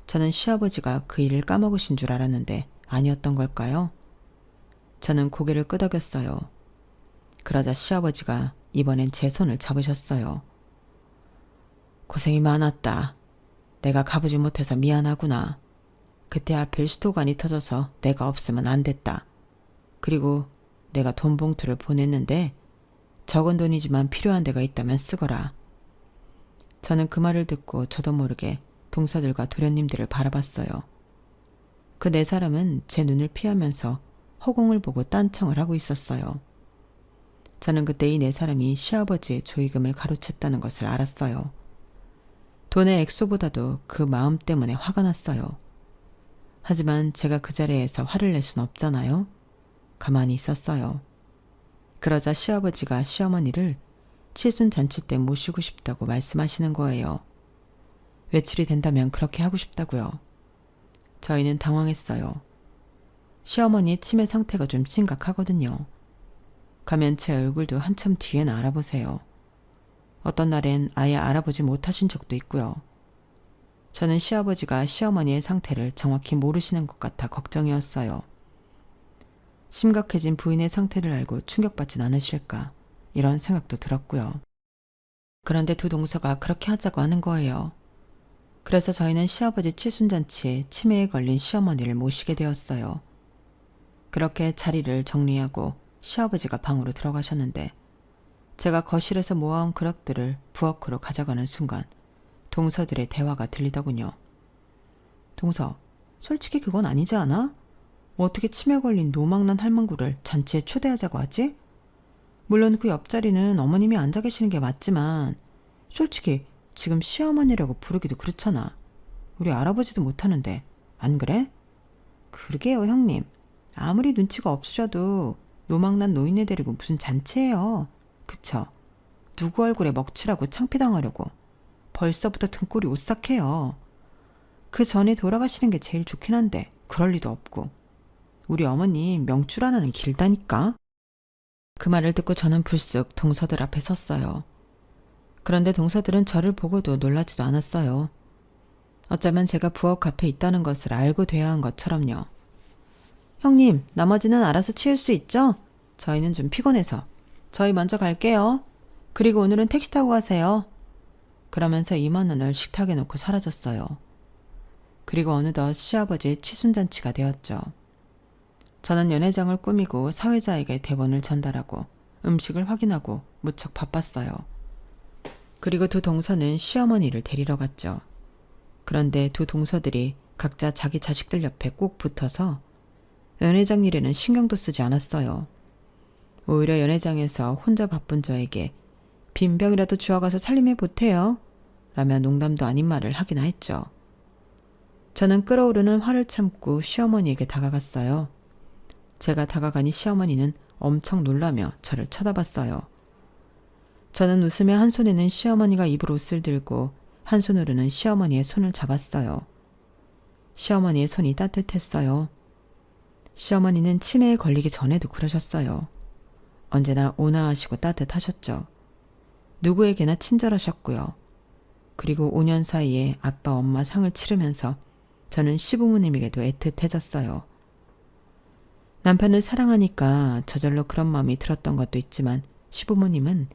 저는 시아버지가 그 일을 까먹으신 줄 알았는데 아니었던 걸까요? 저는 고개를 끄덕였어요. 그러자 시아버지가 이번엔 제 손을 잡으셨어요. 고생이 많았다. 내가 가보지 못해서 미안하구나. 그때 하필 수도관이 터져서 내가 없으면 안 됐다. 그리고 내가 돈 봉투를 보냈는데 적은 돈이지만 필요한 데가 있다면 쓰거라. 저는 그 말을 듣고 저도 모르게 동서들과 도련님들을 바라봤어요. 그 네 사람은 제 눈을 피하면서 허공을 보고 딴청을 하고 있었어요. 저는 그때 이 네 사람이 시아버지의 조의금을 가로챘다는 것을 알았어요. 돈의 액수보다도 그 마음 때문에 화가 났어요. 하지만 제가 그 자리에서 화를 낼 순 없잖아요. 가만히 있었어요. 그러자 시아버지가 시어머니를 칠순잔치 때 모시고 싶다고 말씀하시는 거예요. 외출이 된다면 그렇게 하고 싶다고요. 저희는 당황했어요. 시어머니의 치매 상태가 좀 심각하거든요. 가면 제 얼굴도 한참 뒤엔 알아보세요. 어떤 날엔 아예 알아보지 못하신 적도 있고요. 저는 시아버지가 시어머니의 상태를 정확히 모르시는 것 같아 걱정이었어요. 심각해진 부인의 상태를 알고 충격받진 않으실까 이런 생각도 들었고요. 그런데 두 동서가 그렇게 하자고 하는 거예요. 그래서 저희는 시아버지 칠순잔치에 치매에 걸린 시어머니를 모시게 되었어요. 그렇게 자리를 정리하고 시아버지가 방으로 들어가셨는데 제가 거실에서 모아온 그릇들을 부엌으로 가져가는 순간 동서들의 대화가 들리더군요. 동서, 솔직히 그건 아니지 않아? 어떻게 치매 걸린 노망난 할망구를 잔치에 초대하자고 하지? 물론 그 옆자리는 어머님이 앉아 계시는 게 맞지만 솔직히 지금 시어머니라고 부르기도 그렇잖아. 우리 알아보지도 못하는데 안 그래? 그러게요 형님. 아무리 눈치가 없으셔도 노망난 노인네 데리고 무슨 잔치예요. 그쵸? 누구 얼굴에 먹칠하고 창피당하려고. 벌써부터 등골이 오싹해요. 그 전에 돌아가시는 게 제일 좋긴 한데 그럴 리도 없고. 우리 어머님 명줄 하나는 길다니까. 그 말을 듣고 저는 불쑥 동서들 앞에 섰어요. 그런데 동서들은 저를 보고도 놀라지도 않았어요. 어쩌면 제가 부엌 앞에 있다는 것을 알고 돼야 한 것처럼요. 형님, 나머지는 알아서 치울 수 있죠? 저희는 좀 피곤해서. 저희 먼저 갈게요. 그리고 오늘은 택시 타고 가세요. 그러면서 2만 원을 식탁에 놓고 사라졌어요. 그리고 어느덧 시아버지의 칠순잔치가 되었죠. 저는 연회장을 꾸미고 사회자에게 대본을 전달하고 음식을 확인하고 무척 바빴어요. 그리고 두 동서는 시어머니를 데리러 갔죠. 그런데 두 동서들이 각자 자기 자식들 옆에 꼭 붙어서 연회장 일에는 신경도 쓰지 않았어요. 오히려 연회장에서 혼자 바쁜 저에게 빈병이라도 주워가서 살림해 보태요 라며 농담도 아닌 말을 하기나 했죠. 저는 끓어오르는 화를 참고 시어머니에게 다가갔어요. 제가 다가가니 시어머니는 엄청 놀라며 저를 쳐다봤어요. 저는 웃으며 한 손에는 시어머니가 입을 옷을 들고 한 손으로는 시어머니의 손을 잡았어요. 시어머니의 손이 따뜻했어요. 시어머니는 치매에 걸리기 전에도 그러셨어요. 언제나 온화하시고 따뜻하셨죠. 누구에게나 친절하셨고요. 그리고 5년 사이에 아빠 엄마 상을 치르면서 저는 시부모님에게도 애틋해졌어요. 남편을 사랑하니까 저절로 그런 마음이 들었던 것도 있지만 시부모님은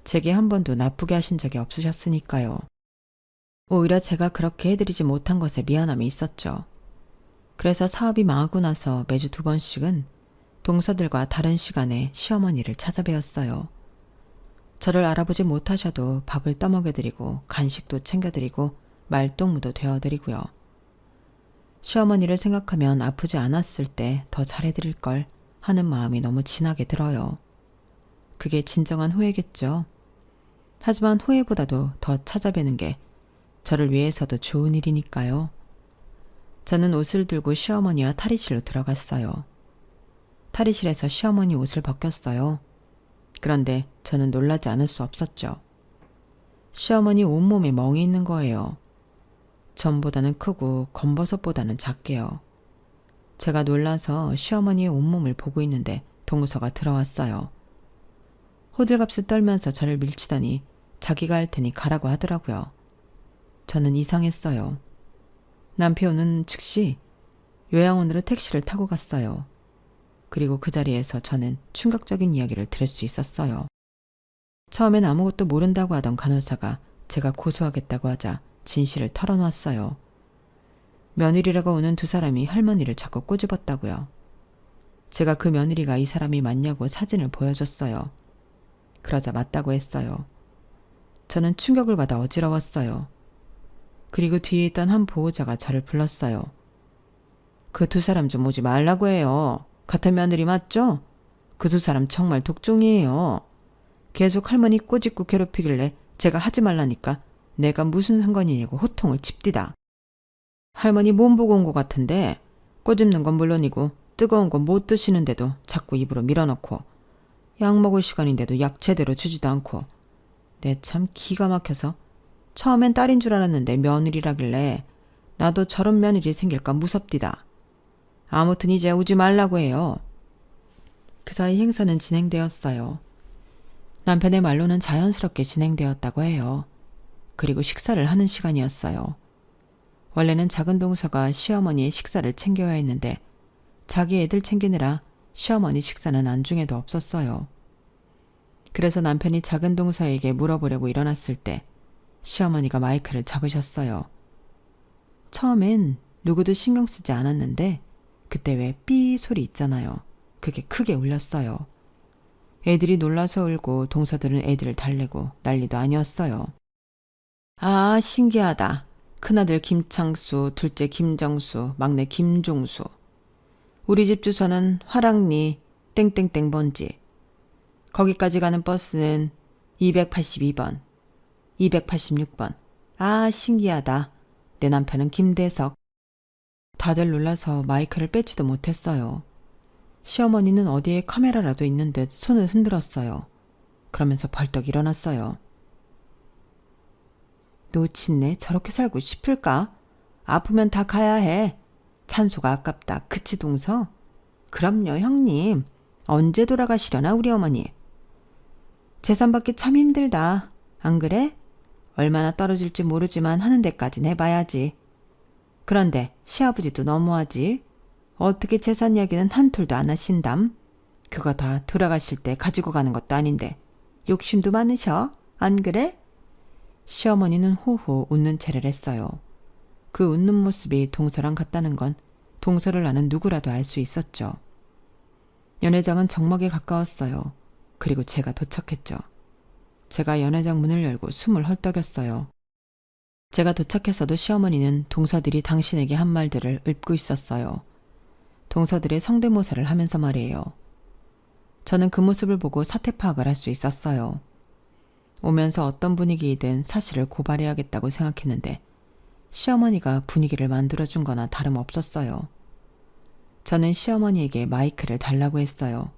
제게 한 번도 나쁘게 하신 적이 없으셨으니까요. 오히려 제가 그렇게 해드리지 못한 것에 미안함이 있었죠. 그래서 사업이 망하고 나서 매주 2번씩은 동서들과 다른 시간에 시어머니를 찾아뵈었어요. 저를 알아보지 못하셔도 밥을 떠먹여드리고 간식도 챙겨드리고 말동무도 되어드리고요. 시어머니를 생각하면 아프지 않았을 때 더 잘해드릴 걸 하는 마음이 너무 진하게 들어요. 그게 진정한 후회겠죠. 하지만 후회보다도 더 찾아뵈는 게 저를 위해서도 좋은 일이니까요. 저는 옷을 들고 시어머니와 탈의실로 들어갔어요. 탈의실에서 시어머니 옷을 벗겼어요. 그런데 저는 놀라지 않을 수 없었죠. 시어머니 온몸에 멍이 있는 거예요. 전보다는 크고 검버섯보다는 작게요. 제가 놀라서 시어머니의 온몸을 보고 있는데 동서가 들어왔어요. 호들갑을 떨면서 저를 밀치더니 자기가 할 테니 가라고 하더라고요. 저는 이상했어요. 남편은 즉시 요양원으로 택시를 타고 갔어요. 그리고 그 자리에서 저는 충격적인 이야기를 들을 수 있었어요. 처음엔 아무것도 모른다고 하던 간호사가 제가 고소하겠다고 하자 진실을 털어놓았어요. 며느리라고 오는 두 사람이 할머니를 자꾸 꼬집었다고요. 제가 그 며느리가 이 사람이 맞냐고 사진을 보여줬어요. 그러자 맞다고 했어요. 저는 충격을 받아 어지러웠어요. 그리고 뒤에 있던 한 보호자가 저를 불렀어요. 그 두 사람 좀 오지 말라고 해요. 같은 며느리 맞죠? 그 두 사람 정말 독종이에요. 계속 할머니 꼬집고 괴롭히길래 제가 하지 말라니까 내가 무슨 상관이냐고 호통을 칩디다. 할머니 몸 보고 온 것 같은데 꼬집는 건 물론이고 뜨거운 건 못 드시는데도 자꾸 입으로 밀어넣고 약 먹을 시간인데도 약 제대로 주지도 않고 내 참 기가 막혀서 처음엔 딸인 줄 알았는데 며느리라길래 나도 저런 며느리 생길까 무섭디다. 아무튼 이제 오지 말라고 해요. 그 사이 행사는 진행되었어요. 남편의 말로는 자연스럽게 진행되었다고 해요. 그리고 식사를 하는 시간이었어요. 원래는 작은 동서가 시어머니의 식사를 챙겨야 했는데 자기 애들 챙기느라 시어머니 식사는 안중에도 없었어요. 그래서 남편이 작은 동서에게 물어보려고 일어났을 때 시어머니가 마이크를 잡으셨어요. 처음엔 누구도 신경 쓰지 않았는데 그때 왜 삐 소리 있잖아요. 그게 크게 울렸어요. 애들이 놀라서 울고 동서들은 애들을 달래고 난리도 아니었어요. 아, 신기하다. 큰아들 김창수, 둘째 김정수, 막내 김종수. 우리 집 주소는 화랑리 땡땡땡 번지. 거기까지 가는 버스는 282번, 286번. 아, 신기하다. 내 남편은 김대석. 다들 놀라서 마이크를 빼지도 못했어요. 시어머니는 어디에 카메라라도 있는 듯 손을 흔들었어요. 그러면서 벌떡 일어났어요. 놓친네 저렇게 살고 싶을까? 아프면 다 가야 해. 찬소가 아깝다. 그치 동서? 그럼요 형님. 언제 돌아가시려나 우리 어머니. 재산 받기 참 힘들다. 안 그래? 얼마나 떨어질지 모르지만 하는 데까진 해봐야지. 그런데 시아버지도 너무하지. 어떻게 재산 이야기는 한 톨도 안 하신담? 그거 다 돌아가실 때 가지고 가는 것도 아닌데 욕심도 많으셔. 안 그래? 시어머니는 호호 웃는 채를 했어요. 그 웃는 모습이 동서랑 같다는 건 동서를 아는 누구라도 알 수 있었죠. 연회장은 정막에 가까웠어요. 그리고 제가 도착했죠. 제가 연회장 문을 열고 숨을 헐떡였어요. 제가 도착했어도 시어머니는 동서들이 당신에게 한 말들을 읊고 있었어요. 동서들의 성대모사를 하면서 말이에요. 저는 그 모습을 보고 사태 파악을 할 수 있었어요. 오면서 어떤 분위기이든 사실을 고발해야겠다고 생각했는데 시어머니가 분위기를 만들어준 거나 다름없었어요. 저는 시어머니에게 마이크를 달라고 했어요.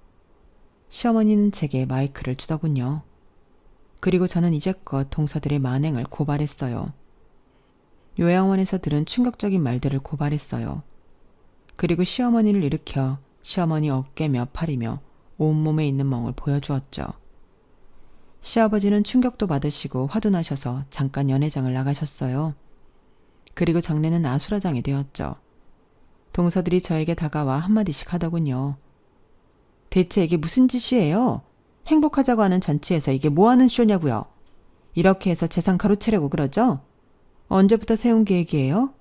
시어머니는 제게 마이크를 주더군요. 그리고 저는 이제껏 동서들의 만행을 고발했어요. 요양원에서 들은 충격적인 말들을 고발했어요. 그리고 시어머니를 일으켜 시어머니 어깨며 팔이며 온몸에 있는 멍을 보여주었죠. 시아버지는 충격도 받으시고 화도 나셔서 잠깐 연회장을 나가셨어요. 그리고 장례는 아수라장이 되었죠. 동서들이 저에게 다가와 한마디씩 하더군요. 대체 이게 무슨 짓이에요? 행복하자고 하는 잔치에서 이게 뭐하는 쇼냐고요? 이렇게 해서 재산 가로채려고 그러죠? 언제부터 세운 계획이에요?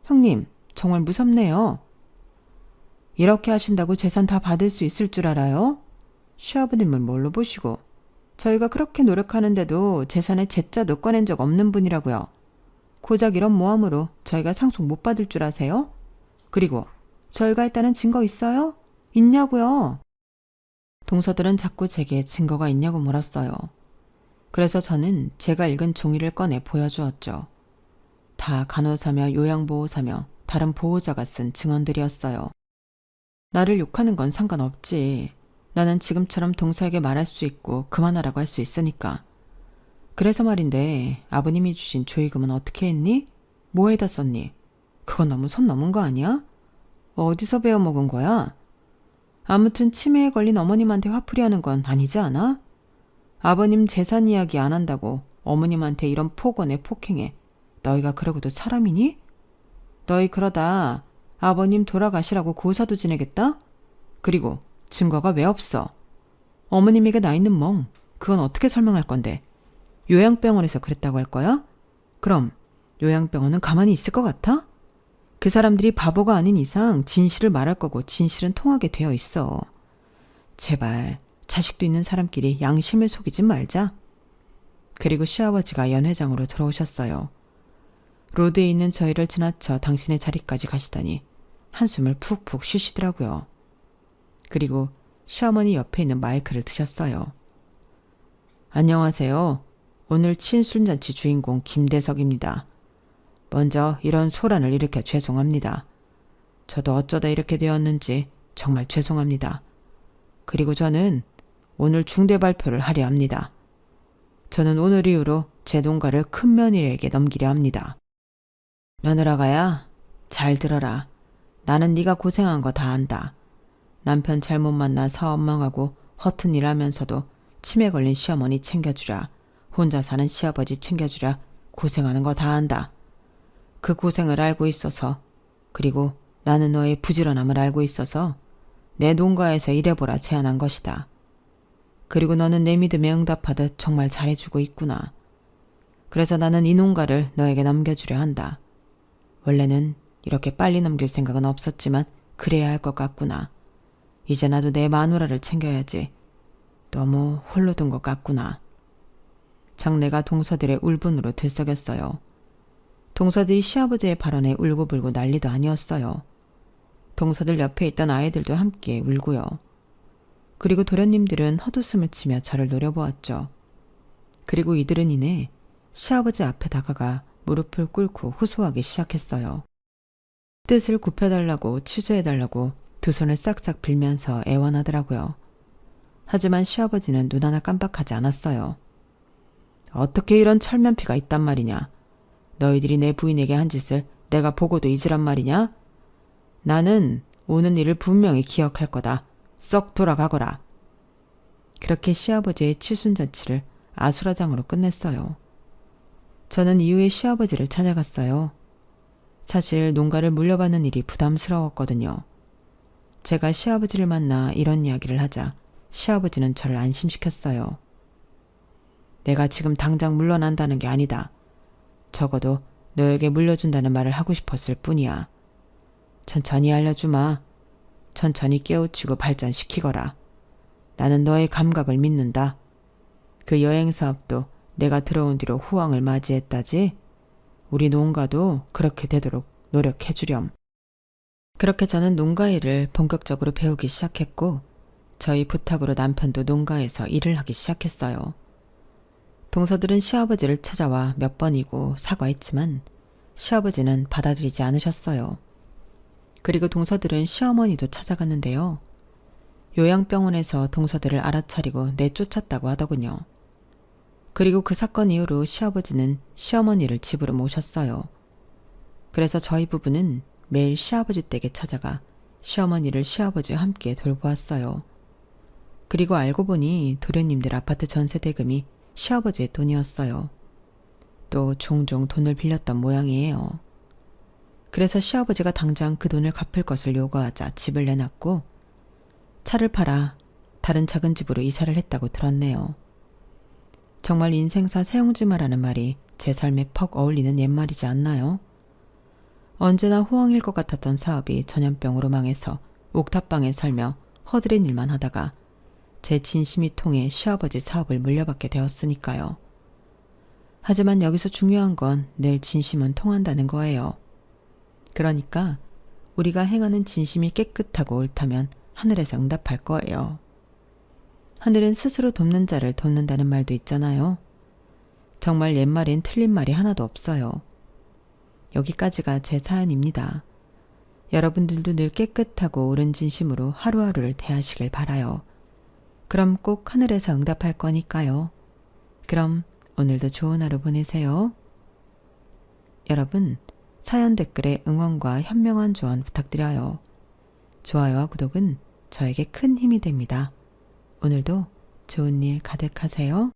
형님, 정말 무섭네요. 이렇게 하신다고 재산 다 받을 수 있을 줄 알아요? 시아버님을 뭘로 보시고 저희가 그렇게 노력하는데도 재산에 제자도 꺼낸 적 없는 분이라고요. 고작 이런 모함으로 저희가 상속 못 받을 줄 아세요? 그리고 저희가 했다는 증거 있어요? 있냐고요? 동서들은 자꾸 제게 증거가 있냐고 물었어요. 그래서 저는 제가 읽은 종이를 꺼내 보여주었죠. 다 간호사며 요양보호사며 다른 보호자가 쓴 증언들이었어요. 나를 욕하는 건 상관없지. 나는 지금처럼 동서에게 말할 수 있고 그만하라고 할 수 있으니까. 그래서 말인데 아버님이 주신 조의금은 어떻게 했니? 뭐에다 썼니? 그건 너무 선 넘은 거 아니야? 어디서 배워먹은 거야? 아무튼 치매에 걸린 어머님한테 화풀이하는 건 아니지 않아? 아버님 재산 이야기 안 한다고 어머님한테 이런 폭언에 폭행해. 너희가 그러고도 사람이니? 너희 그러다 아버님 돌아가시라고 고사도 지내겠다? 그리고 증거가 왜 없어? 어머님에게 나 있는 멍, 그건 어떻게 설명할 건데? 요양병원에서 그랬다고 할 거야? 그럼 요양병원은 가만히 있을 것 같아? 그 사람들이 바보가 아닌 이상 진실을 말할 거고 진실은 통하게 되어 있어. 제발 자식도 있는 사람끼리 양심을 속이지 말자. 그리고 시아버지가 연회장으로 들어오셨어요. 로드에 있는 저희를 지나쳐 당신의 자리까지 가시다니 한숨을 푹푹 쉬시더라고요. 그리고 시어머니 옆에 있는 마이크를 드셨어요. 안녕하세요. 오늘 친순잔치 주인공 김대석입니다. 먼저 이런 소란을 일으켜 죄송합니다. 저도 어쩌다 이렇게 되었는지 정말 죄송합니다. 그리고 저는 오늘 중대 발표를 하려 합니다. 저는 오늘 이후로 제 농가를 큰 며느리에게 넘기려 합니다. 며느라가야, 잘 들어라. 나는 네가 고생한 거 다 안다. 남편 잘못 만나 사업 망하고 허튼 일 하면서도 치매 걸린 시어머니 챙겨주랴, 혼자 사는 시아버지 챙겨주랴, 고생하는 거 다 안다. 그 고생을 알고 있어서, 그리고 나는 너의 부지런함을 알고 있어서 내 농가에서 일해보라 제안한 것이다. 그리고 너는 내 믿음에 응답하듯 정말 잘해주고 있구나. 그래서 나는 이 농가를 너에게 넘겨주려 한다. 원래는 이렇게 빨리 넘길 생각은 없었지만 그래야 할 것 같구나. 이제 나도 내 마누라를 챙겨야지. 너무 홀로 둔 것 같구나. 장내가 동서들의 울분으로 들썩였어요. 동서들이 시아버지의 발언에 울고불고 난리도 아니었어요. 동서들 옆에 있던 아이들도 함께 울고요. 그리고 도련님들은 헛웃음을 치며 저를 노려보았죠. 그리고 이들은 이내 시아버지 앞에 다가가 무릎을 꿇고 호소하기 시작했어요. 뜻을 굽혀달라고 취소해달라고 두 손을 싹싹 빌면서 애원하더라고요. 하지만 시아버지는 눈 하나 깜빡하지 않았어요. 어떻게 이런 철면피가 있단 말이냐. 너희들이 내 부인에게 한 짓을 내가 보고도 잊으란 말이냐. 나는 오는 일을 분명히 기억할 거다. 썩 돌아가거라. 그렇게 시아버지의 칠순잔치를 아수라장으로 끝냈어요. 저는 이후에 시아버지를 찾아갔어요. 사실 농가를 물려받는 일이 부담스러웠거든요. 제가 시아버지를 만나 이런 이야기를 하자 시아버지는 저를 안심시켰어요. 내가 지금 당장 물러난다는 게 아니다. 적어도 너에게 물려준다는 말을 하고 싶었을 뿐이야. 천천히 알려주마. 천천히 깨우치고 발전시키거라. 나는 너의 감각을 믿는다. 그 여행 사업도 내가 들어온 뒤로 호황을 맞이했다지. 우리 농가도 그렇게 되도록 노력해주렴. 그렇게 저는 농가 일을 본격적으로 배우기 시작했고 저희 부탁으로 남편도 농가에서 일을 하기 시작했어요. 동서들은 시아버지를 찾아와 몇 번이고 사과했지만 시아버지는 받아들이지 않으셨어요. 그리고 동서들은 시어머니도 찾아갔는데요. 요양병원에서 동서들을 알아차리고 내쫓았다고 하더군요. 그리고 그 사건 이후로 시아버지는 시어머니를 집으로 모셨어요. 그래서 저희 부부는 매일 시아버지 댁에 찾아가 시어머니를 시아버지와 함께 돌보았어요. 그리고 알고 보니 도련님들 아파트 전세 대금이 시아버지의 돈이었어요. 또 종종 돈을 빌렸던 모양이에요. 그래서 시아버지가 당장 그 돈을 갚을 것을 요구하자 집을 내놨고 차를 팔아 다른 작은 집으로 이사를 했다고 들었네요. 정말 인생사 세용지마라는 말이 제 삶에 퍽 어울리는 옛말이지 않나요? 언제나 호황일 것 같았던 사업이 전염병으로 망해서 옥탑방에 살며 허드렛 일만 하다가 제 진심이 통해 시아버지 사업을 물려받게 되었으니까요. 하지만 여기서 중요한 건 늘 진심은 통한다는 거예요. 그러니까 우리가 행하는 진심이 깨끗하고 옳다면 하늘에서 응답할 거예요. 하늘은 스스로 돕는 자를 돕는다는 말도 있잖아요. 정말 옛말엔 틀린 말이 하나도 없어요. 여기까지가 제 사연입니다. 여러분들도 늘 깨끗하고 옳은 진심으로 하루하루를 대하시길 바라요. 그럼 꼭 하늘에서 응답할 거니까요. 그럼 오늘도 좋은 하루 보내세요. 여러분, 사연 댓글에 응원과 현명한 조언 부탁드려요. 좋아요와 구독은 저에게 큰 힘이 됩니다. 오늘도 좋은 일 가득하세요.